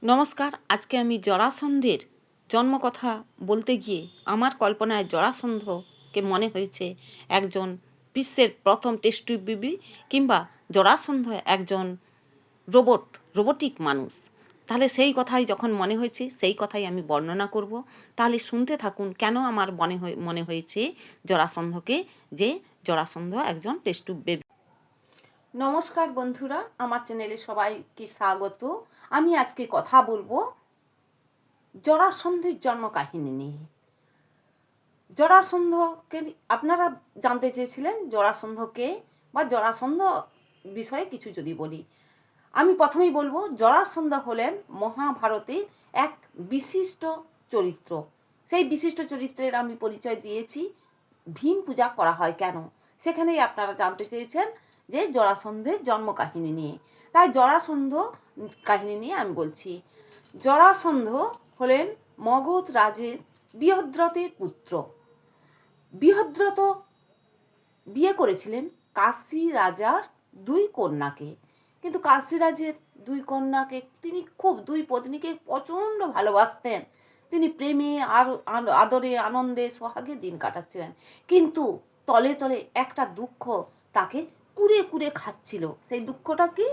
নমস্কার। আজকে আমি জরাসন্ধের জন্মকথা বলতে গিয়ে আমার কল্পনায় জরাসন্ধকে মনে হয়েছে একজন বিশ্বের প্রথম টেস্ট টিউব বেবি, কিংবা জরাসন্ধ একজন রোবটিক মানুষ। তাহলে সেই কথাই যখন মনে হয়েছে সেই কথাই আমি বর্ণনা করব। তাহলে শুনতে থাকুন কেন আমার মনে হয়েছে জরাসন্ধকে, যে জরাসন্ধ একজন টেস্ট টিউব বেবি। নমস্কার বন্ধুরা, আমার চ্যানেলে সবাইকে স্বাগত। আমি আজকে কথা বলবো জরাসন্ধের জন্ম কাহিনী নিয়ে। জরাসন্ধকে আপনারা জানতে চেয়েছিলেন জরাসন্ধকে, বা জরাসন্ধ বিষয়ে কিছু যদি বলি। আমি প্রথমেই বলবো জরাসন্ধ হলেন মহাভারতের এক বিশিষ্ট চরিত্র। সেই বিশিষ্ট চরিত্রের আমি পরিচয় দিয়েছি ভীম পূজা করা হয় কেন, সেখানেই আপনারা জানতে চেয়েছেন যে জরাসন্ধের জন্ম কাহিনী নিয়ে। তাই জরাসন্ধ কাহিনী নিয়ে আমি বলছি। জরাসন্ধ হলেন মগধ রাজের বৃহদ্রথের পুত্র। বৃহদ্রথ বিয়ে করেছিলেন কাশী রাজার দুই কন্যাকে, কিন্তু কাশী রাজের দুই কন্যাকে তিনি দুই পত্নীকে প্রচণ্ড ভালোবাসতেন। তিনি প্রেমে আর আদরে আনন্দে সোহাগে দিন কাটাচ্ছিলেন, কিন্তু তলে তলে একটা দুঃখ তাকে কুরে কুরে খাচ্ছিল। সেই দুঃখটা কি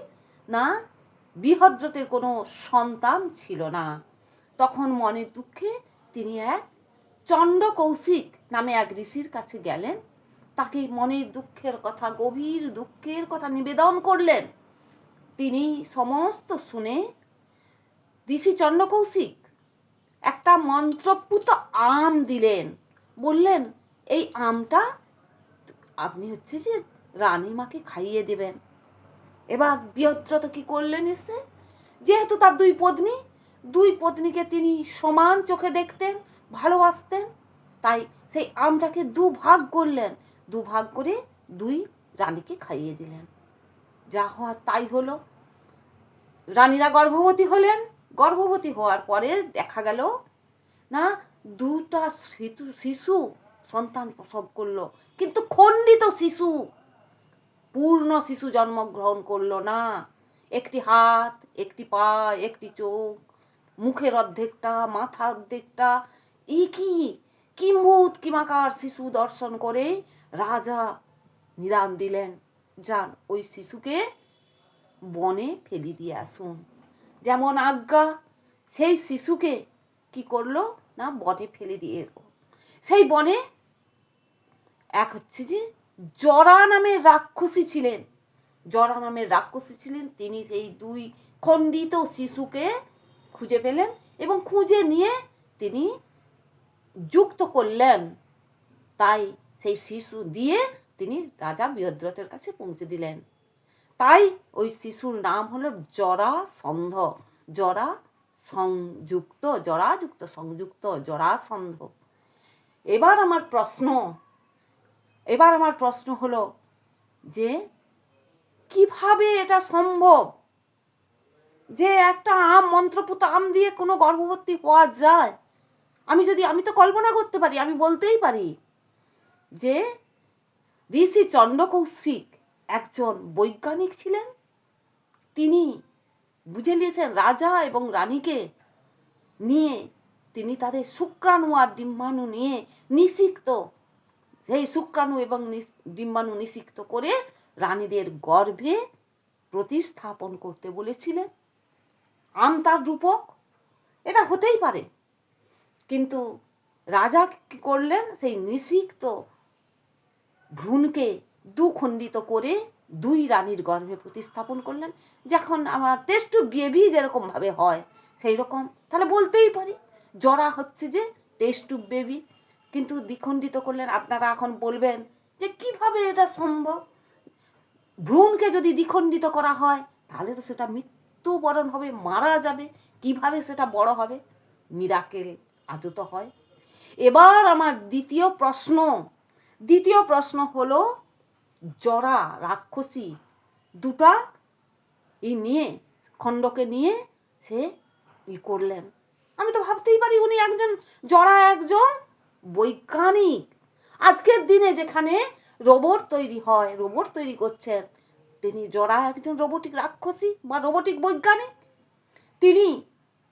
না, বৃহদ্রথের কোনো সন্তান ছিল না। তখন মনের দুঃখে তিনি এক চণ্ড কৌশিক নামে এক ঋষির কাছে গেলেন। তাকে মনের দুঃখের কথা, গভীর দুঃখের কথা নিবেদন করলেন। তিনি সমস্ত শুনে ঋষি চণ্ড কৌশিক একটা মন্ত্রপুত আম দিলেন। বললেন, এই আমটা আপনি যে রানীমাকে খাইয়ে দেবেন। এবার বৃহদ্রথ কি করলেন, এসে যেহেতু তার দুই পত্নীকে তিনি সমান চোখে দেখতেন, ভালোবাসতেন, তাই সেই আমটাকে দুভাগ করলেন। দুভাগ করে দুই রানীকে খাইয়ে দিলেন। যা হওয়ার তাই হলো। রানীরা গর্ভবতী হলেন। গর্ভবতী হওয়ার পরে দেখা গেল না, দুটা শিশু সন্তান প্রসব করলো, কিন্তু খণ্ডিত শিশু, পূর্ণ শিশু জন্মগ্রহণ করলো না। একটি হাত, একটি পা, একটি চোখ, মুখের অর্ধেকটা, মাথা অর্ধেকটা, কিম্ভূত কিমাকার শিশু দর্শন করে রাজা নিদান দিলেন, যান ওই শিশুকে বনে ফেলে দিয়ে আসুন। যেমন আজ্ঞা, সেই শিশুকে কি করলো না, বনে ফেলে দিয়ে এলো। সেই বনে এক যে জরা নামের রাক্ষসী ছিলেন। জরা নামের রাক্ষসী ছিলেন, তিনি সেই দুই খণ্ডিত শিশুকে খুঁজে পেলেন এবং খুঁজে নিয়ে তিনি যুক্ত করলেন। তাই সেই শিশু দিয়ে তিনি রাজা বৃহদ্রথের কাছে পৌঁছে দিলেন। তাই ওই শিশুর নাম হলো জরাসন্ধ। জরাযুক্ত সংযুক্ত জরাসন্ধ। এবার আমার প্রশ্ন হলো যে কিভাবে এটা সম্ভব যে একটা মন্ত্রপুত আম দিয়ে কোনো গর্ভবতী হওয়া যায়? আমি তো কল্পনা করতে পারি, আমি বলতেই পারি যে ঋষি চণ্ড কৌশিক একজন বৈজ্ঞানিক ছিলেন। তিনি বুঝে নিয়েছেন রাজা এবং রানীকে নিয়ে তিনি তাদের শুক্রাণু আর ডিম্বাণু নিয়ে সেই শুক্রাণু এবং ডিম্বাণু নিষিক্ত করে রানীদের গর্ভে প্রতিস্থাপন করতে বলেছিলেন। আম তার রূপক, এটা হতেই পারে, কিন্তু রাজা কি করলেন, সেই নিষিক্ত ভ্রূণকে দুখণ্ডিত করে দুই রানীর গর্ভে প্রতিস্থাপন করলেন। যখন আমার টেস্ট বেবি যেরকম ভাবে হয় সেই রকম, তাহলে বলতেই পারি জরা যে টেস্ট বেবি, কিন্তু দ্বিখণ্ডিত করলেন। আপনারা এখন বলবেন যে কিভাবে এটা সম্ভব? ভ্রূণকে যদি দ্বিখণ্ডিত করা হয় তাহলে তো সেটা মৃত্যুবরণ হবে, মারা যাবে, কিভাবে সেটা বড় হবে? মিরাকেল আজও তো হয়। এবার আমার দ্বিতীয় প্রশ্ন হলো, জরা রাক্ষসী দুটা খণ্ডকে নিয়ে সে করলেন। আমি তো ভাবতেই পারি উনি জরা একজন বৈজ্ঞানিক। আজকের দিনে যেখানে রোবট তৈরি করছেন, তিনি জরা একজন রোবটিক রাক্ষসী বা রোবটিক বৈজ্ঞানিক। তিনি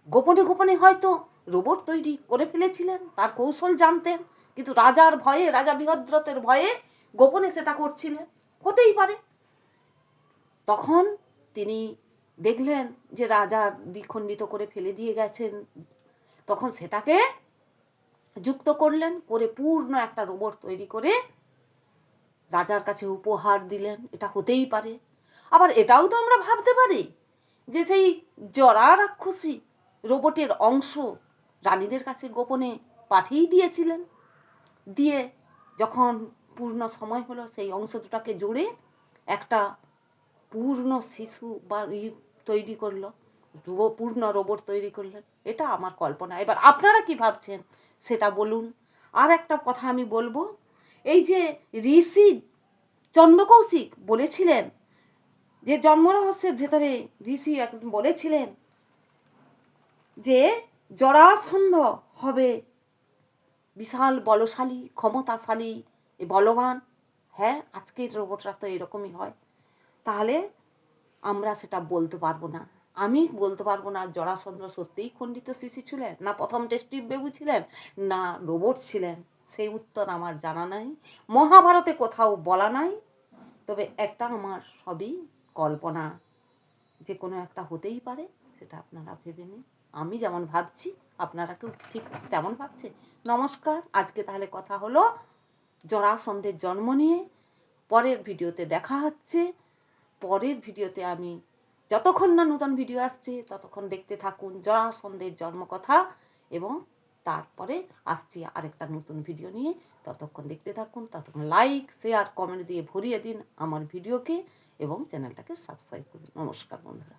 গোপনে গোপনে হয়তো রোবট তৈরি করে ফেলেছিলেন, তার কৌশল জানতেন, কিন্তু রাজার ভয়ে, রাজা বৃহদ্রথের ভয়ে গোপনে সেটা করছিলেন, হতেই পারে। তখন তিনি দেখলেন যে রাজার দ্বিখণ্ডিত করে ফেলে দিয়ে গেছেন, তখন সেটাকে যুক্ত করলেন, করে পূর্ণ একটা রোবট তৈরি করে রাজার কাছে উপহার দিলেন। এটা হতেই পারে। আবার এটাও তো আমরা ভাবতে পারি যে সেই জরা রাক্ষসী রোবটের অংশ রানীদের কাছে গোপনে পাঠিয়ে দিয়েছিলেন, দিয়ে যখন পূর্ণ সময় হলো সেই অংশ দুটাকে জুড়ে একটা পূর্ণ শিশু বা তৈরি করলো, পূর্ণ রোবট তৈরি করলেন। এটা আমার কল্পনা। এবার আপনারা কি ভাবছেন সেটা বলুন। আর একটা কথা আমি বলবো, এই যে ঋষি চন্দ্রকৌশিক বলেছিলেন, যে জন্মরহস্যের ভেতরে ঋষি একদিন বলেছিলেন যে জরাসন্ধ হবে বিশাল বলশালী, ক্ষমতাশালী, বলবান। হ্যাঁ, আজকের রোবটরা তো এরকমই হয়। তাহলে আমরা সেটা বলতে পারবো না। আমি বলতে পারবো না জরাসন্ধ সত্যিই খণ্ডিত শিশু ছিলেন, না প্রথম টেস্টিভ বেবি ছিলেন, না রোবট ছিলেন। সেই উত্তর আমার জানা নাই, মহাভারতে কোথাও বলা নাই। তবে একটা আমার সবই কল্পনা, যে কোনো একটা হতেই পারে, সেটা আপনারা ভেবে নিন। আমি যেমন ভাবছি আপনারা কেউ ঠিক তেমন ভাবছে। নমস্কার। আজকে তাহলে কথা হলো জরাসন্ধের জন্ম নিয়ে। পরের ভিডিওতে দেখা হচ্ছে। পরের ভিডিওতে আমি, যতক্ষণ না নতুন ভিডিও আসছে ততক্ষণ দেখতে থাকুন জরাসন্ধের জন্মকথা, এবং তারপরে আসছি আরেকটা নতুন ভিডিও নিয়ে। ততক্ষণ দেখতে থাকুন, ততক্ষণ লাইক, শেয়ার, কমেন্ট দিয়ে ভরিয়ে দিন আমার ভিডিওকে, এবং চ্যানেলটাকে সাবস্ক্রাইব করুন। নমস্কার বন্ধুরা।